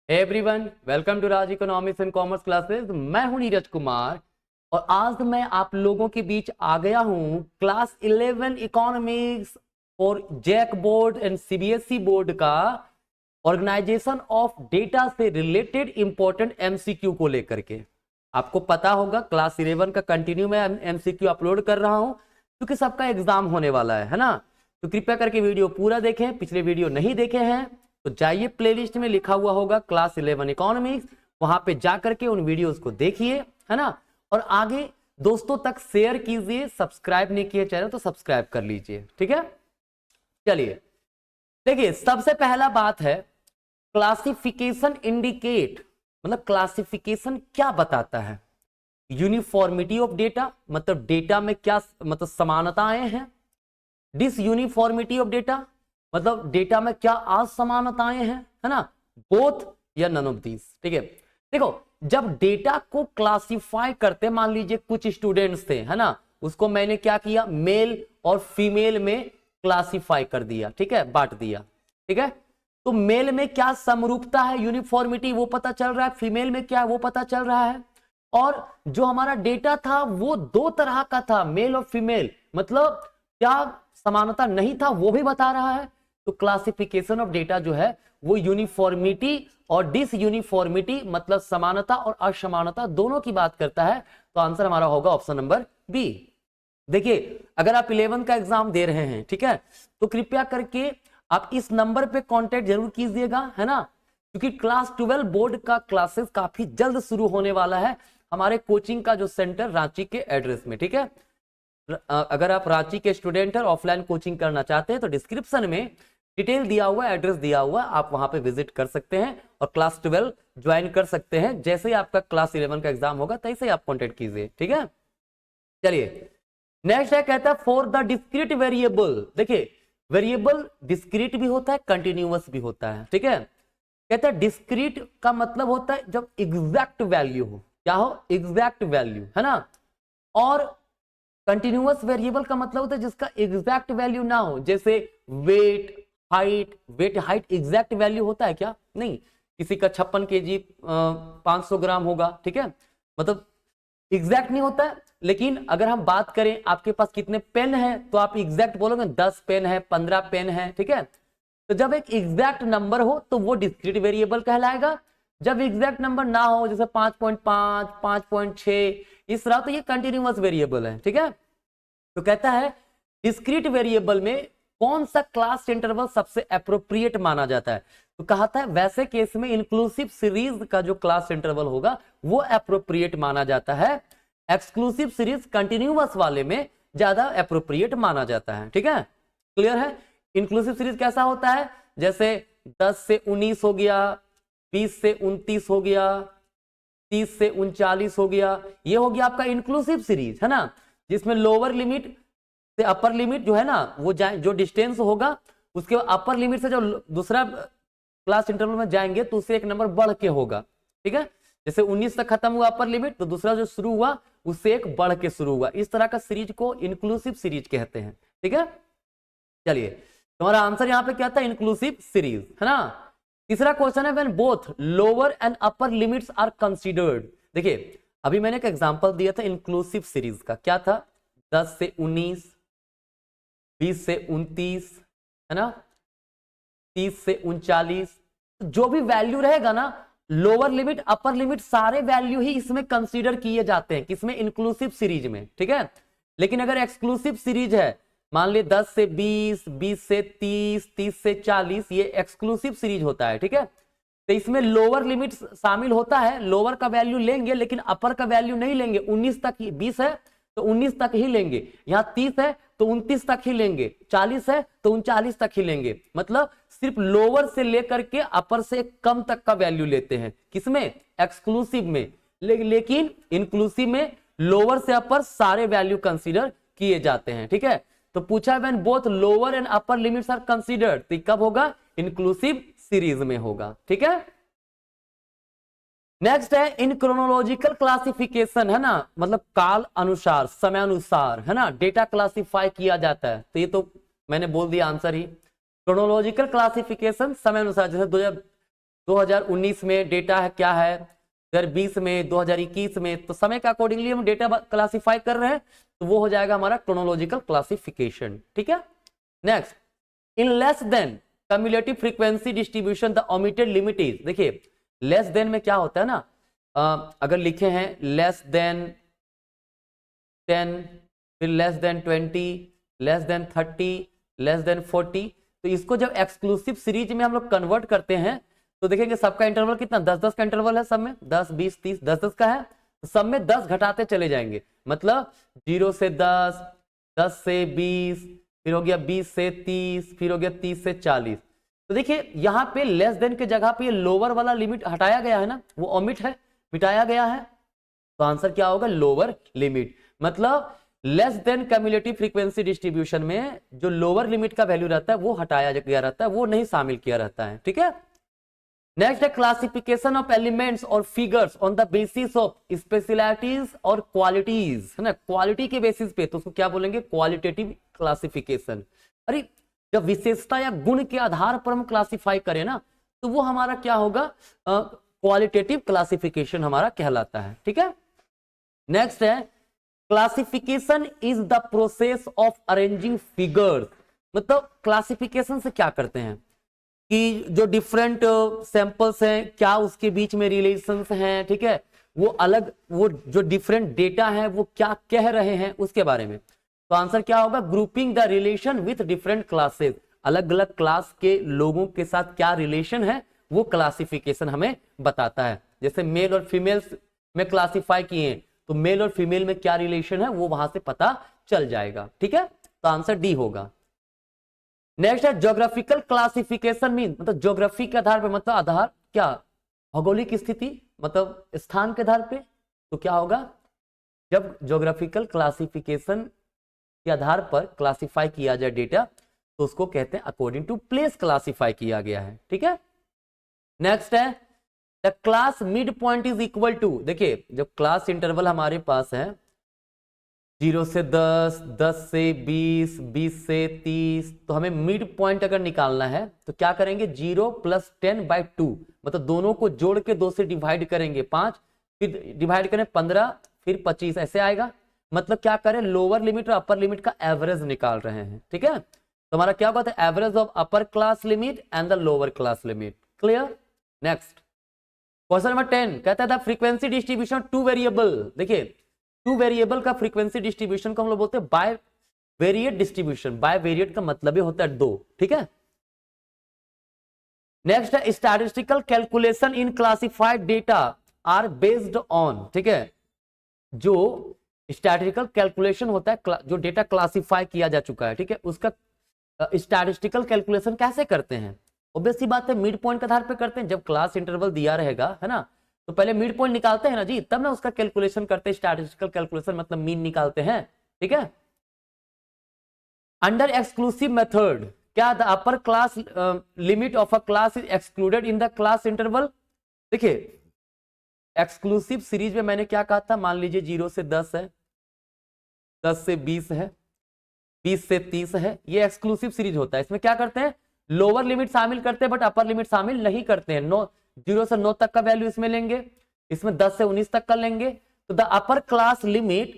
Everyone, welcome to Raj economics and commerce classes. मैं हूं नीरज कुमार और आज मैं आप लोगों के बीच आ गया हूं क्लास 11 इकोनॉमिक्स और JAC board and CBSE board का ऑर्गेनाइजेशन ऑफ डेटा से रिलेटेड इंपॉर्टेंट एमसीक्यू को लेकर के। आपको पता होगा क्लास 11 का कंटिन्यू मैं एमसीक्यू अपलोड कर रहा हूं क्योंकि सबका एग्जाम होने वाला है ना। तो कृपया करके वीडियो पूरा देखें, पिछले वीडियो नहीं देखे हैं तो जाइए, प्लेलिस्ट में लिखा हुआ होगा क्लास 11 इकोनॉमिक्स, वहां पे जाकर के उन वीडियोस को देखिए, है ना। और आगे दोस्तों तक शेयर कीजिए। सब्सक्राइब नहीं किए चैनल तो सब्सक्राइब कर लीजिए, ठीक है। चलिए देखिए, सबसे पहला बात है क्लासिफिकेशन इंडिकेट, मतलब क्लासिफिकेशन क्या बताता है। यूनिफॉर्मिटी ऑफ डेटा, मतलब डेटा में क्या मतलब समानताएं हैं। डिसयूनिफॉर्मिटी ऑफ डेटा, मतलब डेटा में क्या असमानताएं हैं, है ना। बोथ या नन ऑफ दीज, ठीक है। देखो, जब डेटा को क्लासिफाई करते, मान लीजिए कुछ स्टूडेंट्स थे, है ना, उसको मैंने क्या किया, मेल और फीमेल में क्लासिफाई कर दिया, ठीक है, बांट दिया, ठीक है। तो मेल में क्या समरूपता है, यूनिफॉर्मिटी, वो पता चल रहा है, फीमेल में क्या है वो पता चल रहा है। और जो हमारा डेटा था वो दो तरह का था, मेल और फीमेल, मतलब क्या समानता नहीं था वो भी बता रहा है। तो क्लासिफिकेशन ऑफ डेटा जो है वो यूनिफॉर्मिटी और डिसयूनिफॉर्मिटी, मतलब समानता और असमानता दोनों की बात करता है। तो आंसर हमारा होगा ऑप्शन नंबर बी। देखिए, अगर आप 11 का एग्जाम दे रहे हैं, ठीक है, तो कृपया करके आप इस नंबर पे कांटेक्ट जरूर कीजिएगा, है ना, क्योंकि क्लास 12 बोर्ड का क्लासेस काफी जल्द शुरू होने वाला है हमारे कोचिंग का जो सेंटर रांची के एड्रेस में, ठीक है। अगर आप रांची के स्टूडेंट हैं, ऑफलाइन कोचिंग करना चाहते हैं तो डिस्क्रिप्शन में डिटेल दिया हुआ, एड्रेस दिया हुआ, आप वहां पे विजिट कर सकते हैं और क्लास 12 ज्वाइन कर सकते हैं। जैसे ही आपका क्लास 11 का एग्जाम होगा तैसे ही आप कांटेक्ट कीजिए, ठीक है। चलिए नेक्स्ट है, कहता है फॉर द डिस्क्रीट वेरिएबल। देखिए, वेरिएबल डिस्क्रीट भी होता है, कंटिन्यूअस भी होता है, ठीक है। कहता है डिस्क्रीट का मतलब होता है जब एग्जैक्ट वैल्यू हो, क्या हो, एग्जैक्ट वैल्यू, है ना। और कंटिन्यूअस वेरिएबल का मतलब होता है जिसका एग्जैक्ट वैल्यू ना हो, जैसे वेट हाइट एग्जैक्ट वैल्यू होता है क्या, नहीं। किसी का 56 kg 500 ग्राम होगा, ठीक है, मतलब एग्जैक्ट नहीं होता है। लेकिन अगर हम बात करें आपके पास कितने पेन है तो आप एग्जैक्ट बोलोगे 10 पेन है, 15 पेन है, ठीक है। तो जब एक एग्जैक्ट नंबर हो तो वो डिस्क्रीट वेरिएबल कहलाएगा। जब एग्जैक्ट नंबर ना हो, जैसे 5.5, 5.6 इस तरह, तो ये कंटिन्यूअस वेरिएबल है, ठीक है। तो कहता है डिस्क्रीट वेरिएबल में कौन सा क्लास इंटरवल सबसे एप्रोप्रिएट माना जाता है। तो कहता है वैसे केस में इंक्लूसिव सीरीज का जो क्लास इंटरवल होगा वो एप्रोप्रिएट माना जाता है। एक्सक्लूसिव सीरीज कंटिन्यूअस वाले में ज्यादा एप्रोप्रिएट माना जाता है, ठीक है। क्लियर है। इंक्लूसिव सीरीज कैसा होता है, जैसे 10 से 19 हो गया, 20 से 29 हो गया, 30 से 39 हो गया, ये हो गया आपका इंक्लूसिव सीरीज, है ना, जिसमें लोअर लिमिट से अपर लिमिट जो है ना वो जाए, जो डिस्टेंस होगा उसके अपर लिमिट से जो दूसरा क्लास इंटरवल में जाएंगे तो उससे एक नंबर बढ़ के होगा, ठीक है। जैसे 19 तक खत्म हुआ अपर लिमिट तो दूसरा जो शुरू हुआ उससे एक बढ़ के शुरू हुआ, इस तरह का सीरीज को इंक्लूसिव सीरीज कहते हैं, ठीक है। चलिए, तुम्हारा आंसर यहां पे क्या था, इंक्लूसिव सीरीज, है ना। तीसरा क्वेश्चन है when both lower and upper limits are considered. देखिए, अभी मैंने एक एग्जांपल दिया था इंक्लूसिव सीरीज का, क्या था, 10 से 19, 20 से 29, है ना, 30 से 39, जो भी वैल्यू रहेगा ना, लोअर लिमिट अपर लिमिट सारे वैल्यू ही इसमें कंसीडर किए जाते हैं, किसमें, इंक्लूसिव सीरीज में, ठीक है। लेकिन अगर एक्सक्लूसिव सीरीज है, मान ली 10 से 20, 20 से 30, 30 से 40, ये एक्सक्लूसिव सीरीज होता है, ठीक है। तो इसमें लोअर लिमिट शामिल होता है, लोअर का वैल्यू लेंगे लेकिन अपर का वैल्यू नहीं लेंगे। 19 तक ही, 20 है तो 19 तक ही लेंगे, यहाँ 30 है तो 29 तक ही लेंगे, 40 है तो 39 तक ही लेंगे, मतलब सिर्फ लोअर से लेकर के अपर से कम तक का वैल्यू लेते हैं, किसमें, एक्सक्लूसिव में। लेकिन इंक्लूसिव में लोअर से अपर सारे वैल्यू कंसीडर किए जाते हैं, ठीक है। तो पूछा when both lower and upper limits are considered, तो कब होगा, इंक्लूसिव सीरीज में होगा, ठीक है। नेक्स्ट है इन क्रोनोलॉजिकल क्लासिफिकेशन, है ना, मतलब काल अनुसार, समय अनुसार, है ना, डेटा क्लासिफाई किया जाता है। तो ये तो मैंने बोल दिया आंसर ही, क्रोनोलॉजिकल क्लासिफिकेशन समय अनुसार, जैसे 2019 में डेटा है क्या है, 2020 में, 2021 में, तो समय के अकॉर्डिंगली हम डेटा क्लासिफाई कर रहे हैं, तो वो हो जाएगा हमारा क्रोनोलॉजिकल क्लासिफिकेशन। ठीक है। Next, in less than cumulative frequency distribution the omitted limit is, देखिए लेस देन में क्या होता है ना, अगर लिखे हैं लेस देन 10, फिर less than 20, less than 30, less than 40, तो इसको जब एक्सक्लूसिव सीरीज में हम लोग कन्वर्ट करते हैं तो देखेंगे सबका इंटरवल कितना 10-10 का इंटरवल है, सब में 10, 20, 30, 10-10 का है, तो सब में 10 घटाते चले जाएंगे, मतलब 0 से 10, 10 से 20, फिर हो गया 20 से 30, फिर हो गया 30 से 40। तो देखिए यहाँ पे लेस देन के जगह पे ये लोअर वाला लिमिट हटाया गया है ना, वो ओमिट है, मिटाया गया है, तो आंसर क्या होगा, लोअर लिमिट। मतलब less than cumulative frequency distribution में जो लोअर लिमिट का वैल्यू रहता है वो हटाया गया रहता है, वो नहीं शामिल किया रहता है। ठीक है। नेक्स्ट है क्लासिफिकेशन ऑफ एलिमेंट्स और figures on the basis of specialities और क्वालिटीज, है ना, क्वालिटी के बेसिस पे, तो उसको क्या बोलेंगे, क्वालिटेटिव क्लासिफिकेशन। अरे जब विशेषता या गुण के आधार पर हम क्लासिफाई करें ना, तो वो हमारा क्या होगा, क्वालिटेटिव क्लासिफिकेशन हमारा कहलाता है। ठीक है। नेक्स्ट है classification is the process of arranging figures, मतलब क्लासिफिकेशन से क्या करते हैं कि जो डिफरेंट सैंपल्स हैं क्या उसके बीच में रिलेशंस हैं, ठीक है, वो अलग, वो जो डिफरेंट डेटा है वो क्या कह रहे हैं उसके बारे में। तो आंसर क्या होगा, grouping the relation with different classes, अलग अलग क्लास के लोगों के साथ क्या रिलेशन है वो क्लासिफिकेशन हमें बताता है। जैसे मेल और फीमेल में क्लासिफाई किए तो मेल और फीमेल में क्या रिलेशन है वो वहां से पता चल जाएगा। ठीक है, तो आंसर डी होगा। नेक्स्ट है ज्योग्राफिकल क्लासिफिकेशन मीन, मतलब ज्योग्राफी के आधार पर, मतलब आधार क्या, भौगोलिक स्थिति, मतलब स्थान के आधार पे, तो क्या होगा, जब ज्योग्राफिकल क्लासिफिकेशन के आधार पर क्लासिफाई किया जाए डेटा तो उसको कहते हैं अकॉर्डिंग टू प्लेस क्लासिफाई किया गया है। ठीक है। नेक्स्ट है the class mid point is equal to, देखिए जब क्लास इंटरवल हमारे पास है 0 से 10, 10 से 20, 20 से 30, तो हमें मिड पॉइंट अगर निकालना है तो क्या करेंगे, 0 + 10/2, मतलब दोनों को जोड़ के 2 से डिवाइड करेंगे 5, फिर डिवाइड करें 15, फिर 25, ऐसे आएगा। मतलब क्या करें, लोअर लिमिट और अपर लिमिट का एवरेज निकाल रहे हैं। ठीक है, तो हमारा क्या होगा, average of upper class limit and the lower class limit. Clear. Next question number 10 कहता है the frequency distribution two variable, देखिए टू वेरिएबल का फ्रीक्वेंसी डिस्ट्रीब्यूशन को हम लोग बोलते हैं bivariate distribution. Bivariate का मतलब ही होता है 2। ठीक है। नेक्स्ट है statistical calculation in classified data are based on, ठीक है, जो स्टैटिस्टिकल कैलकुलेशन होता है जो डेटा क्लासिफाई किया जा चुका है, ठीक है, उसका स्टैटिस्टिकल कैलकुलेशन कैसे करते हैं, ऑब्वियस सी बात है मिड पॉइंट के आधार पे करते हैं। जब क्लास इंटरवल दिया रहेगा, है ना, तो पहले मिड पॉइंट निकालते हैं ना जी, तब ना उसका कैलकुलेशन करते हैं, स्टैटिस्टिकल कैलकुलेशन मतलब मीन निकालते हैं। ठीक है। अंडर एक्सक्लूसिव मेथड क्या the upper class limit of a class is excluded in the class interval. देखिए एक्सक्लूसिव सीरीज में मैंने क्या कहा था, मान लीजिए 0 से 10 है, 10 से 20 है, 20 से 30 है, ये एक्सक्लूसिव सीरीज होता है। इसमें क्या करते हैं, लोअर लिमिट शामिल करते हैं बट अपर लिमिट शामिल नहीं करते हैं। 0 से 9 तक का वैल्यू इसमें लेंगे, इसमें 10 से 19 तक का लेंगे, तो the upper class limit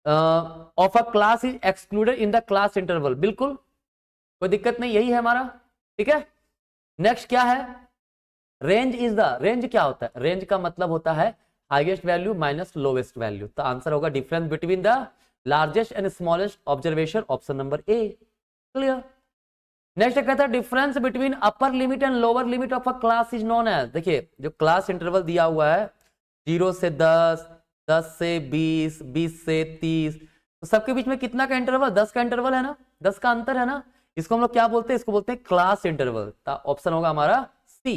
of a class is excluded in the class interval. बिल्कुल कोई दिक्कत नहीं, यही है हमारा। ठीक है। नेक्स्ट क्या है, रेंज इज द, रेंज क्या होता है, रेंज का मतलब होता है highest value minus lowest value, तो आंसर होगा difference between the largest and smallest observation, option number A. Clear. Next कहता है difference between upper limit and lower limit of a class is known as, देखिए जो class interval दिया हुआ है 0 से 10, 10 से 20, 20 से 30, तो सबके बीच में कितना का इंटरवल, 10 का इंटरवल है ना, 10 का अंतर है ना, इसको हम लोग क्या बोलते हैं, इसको बोलते हैं क्लास इंटरवल। ऑप्शन होगा हमारा सी।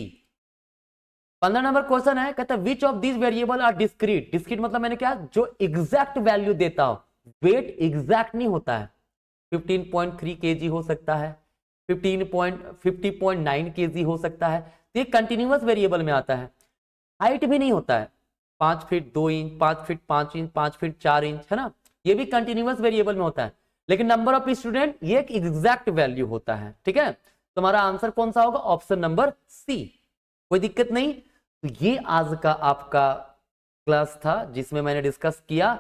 15 नंबर क्वेश्चन है, कहता है which of these variable are discrete. Discrete मतलब मैंने क्या, जो एग्जैक्ट वैल्यू देता हो, वेट एग्जैक्ट नहीं होता है, 15.3 kg हो सकता है, 50.9 kg हो सकता है, तो ये कंटिन्यूअस वेरिएबल में आता है। हाइट भी नहीं होता है, 5 feet 2 inch, 5 feet 5 inch, 5 feet 4 inch, है ना, ये भी कंटिन्यूअस वेरिएबल में होता है। लेकिन नंबर ऑफ स्टूडेंट ये एक एग्जैक्ट वैल्यू होता है। ठीक है, तो हमारा आंसर कौन सा होगा, ऑप्शन नंबर सी। कोई दिक्कत नहीं। तो ये आज का आपका क्लास था जिसमें मैंने डिस्कस किया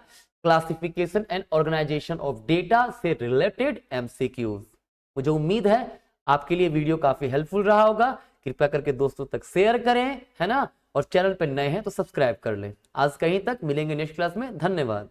classification and organization of data से रिलेटेड एमसीक्यूज। मुझे उम्मीद है आपके लिए वीडियो काफी हेल्पफुल रहा होगा। कृपया करके दोस्तों तक शेयर करें, है ना, और चैनल पर नए हैं तो सब्सक्राइब कर लें। आज कहीं तक मिलेंगे नेक्स्ट क्लास में। धन्यवाद।